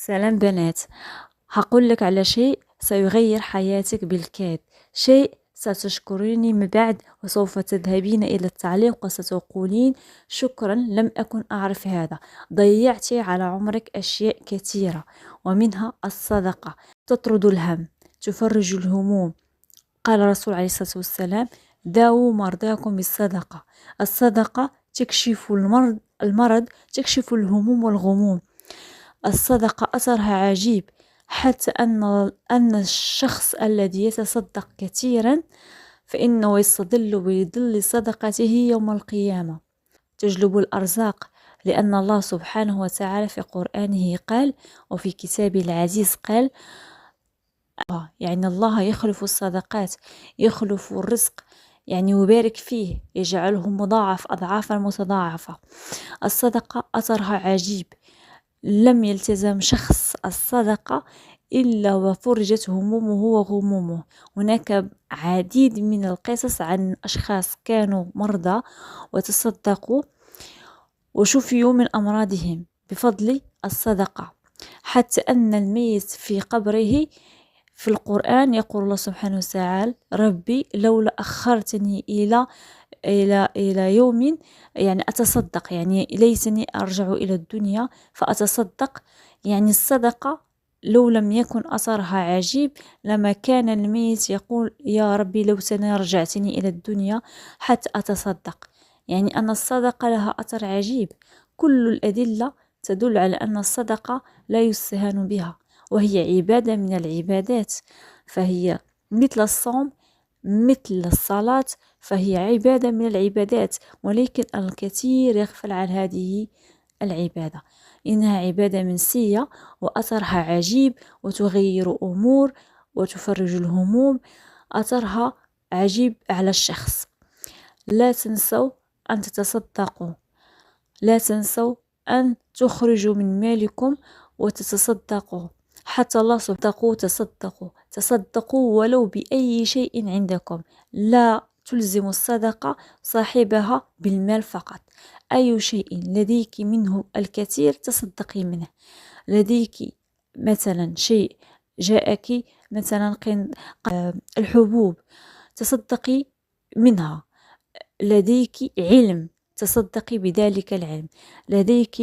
سلام بنات. هقول لك على شيء سيغير حياتك بالكاد، شيء ستشكريني من بعد، وسوف تذهبين إلى التعليق وستقولين شكرا، لم أكن أعرف هذا. ضيعتي على عمرك أشياء كثيرة، ومنها الصدقة. تطرد الهم، تفرج الهموم. قال الرسول عليه الصلاة والسلام: داووا مرضاكم بالصدقة. الصدقة تكشف المرض، تكشف الهموم والغموم. الصدقة أثرها عجيب، حتى أن الشخص الذي يتصدق كثيرا فإنه يستظل بظل صدقته يوم القيامة، تجلب الأرزاق. لأن الله سبحانه وتعالى في قرآنه قال، وفي كتابه العزيز قال، يعني الله يخلف الصدقات، يخلف الرزق، يعني يبارك فيه، يجعله مضاعف أضعافا متضاعفة. الصدقة أثرها عجيب، لم يلتزم شخص الصدقة إلا وفرجت همومه وغمومه. هناك عديد من القصص عن أشخاص كانوا مرضى وتصدقوا وشفيوا من أمراضهم بفضل الصدقة، حتى أن الميت في قبره في القرآن يقول الله سبحانه وتعالى: ربي لولا أخرتني إلى يوم، يعني أتصدق، يعني ليتني أرجع إلى الدنيا فأتصدق. يعني الصدقة لو لم يكن أثرها عجيب لما كان الميت يقول: يا ربي لو رجعتني إلى الدنيا حتى أتصدق. يعني أن الصدقة لها أثر عجيب. كل الأدلة تدل على أن الصدقة لا يستهان بها، وهي عبادة من العبادات، فهي مثل الصوم، مثل الصلاة، فهي عبادة من العبادات. ولكن الكثير يغفل عن هذه العبادة، إنها عبادة منسية وأثرها عجيب، وتغير أمور وتفرج الهموم. أثرها عجيب على الشخص. لا تنسوا أن تتصدقوا، لا تنسوا أن تخرجوا من مالكم وتتصدقوا. حتى الله سبحانه: تصدقوا ولو بأي شيء عندكم. لا تلزم الصدقة صاحبها بالمال فقط. أي شيء لديك منه الكثير تصدقي منه. لديك مثلا شيء جاءك، مثلا الحبوب، تصدقي منها. لديك علم، تصدقي بذلك العلم. لديك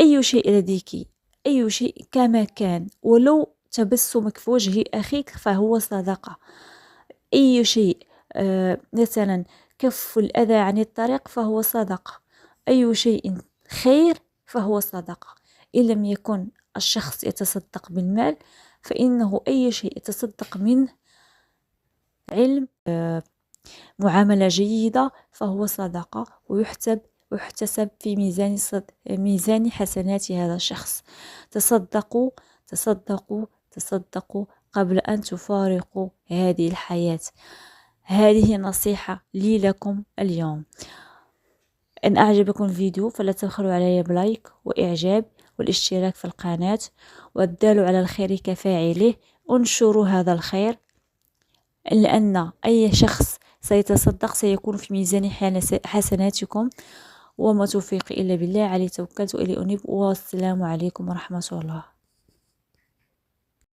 أي شيء، لديك أي شيء كما كان، ولو تبسمك في وجه أخيك فهو صدقة. أي شيء، مثلا كف الأذى عن الطريق فهو صدقة. أي شيء خير فهو صدقة. إن لم يكن الشخص يتصدق بالمال، فإنه أي شيء يتصدق منه، علم، معاملة جيدة، فهو صدقة، ويحتسب في ميزان حسنات هذا الشخص. تصدقوا تصدقوا تصدقوا قبل أن تفارقوا هذه الحياة. هذه نصيحة لي لكم اليوم. إن أعجبكم الفيديو فلا تبخلوا علي بلايك وإعجاب والاشتراك في القناة، والدال على الخير كفاعله. انشروا هذا الخير، لأن أي شخص سيتصدق سيكون في ميزان حسناتكم. وما توفيقي إلا بالله، عليه توكلت وإليه أنيب، والسلام عليكم ورحمة الله.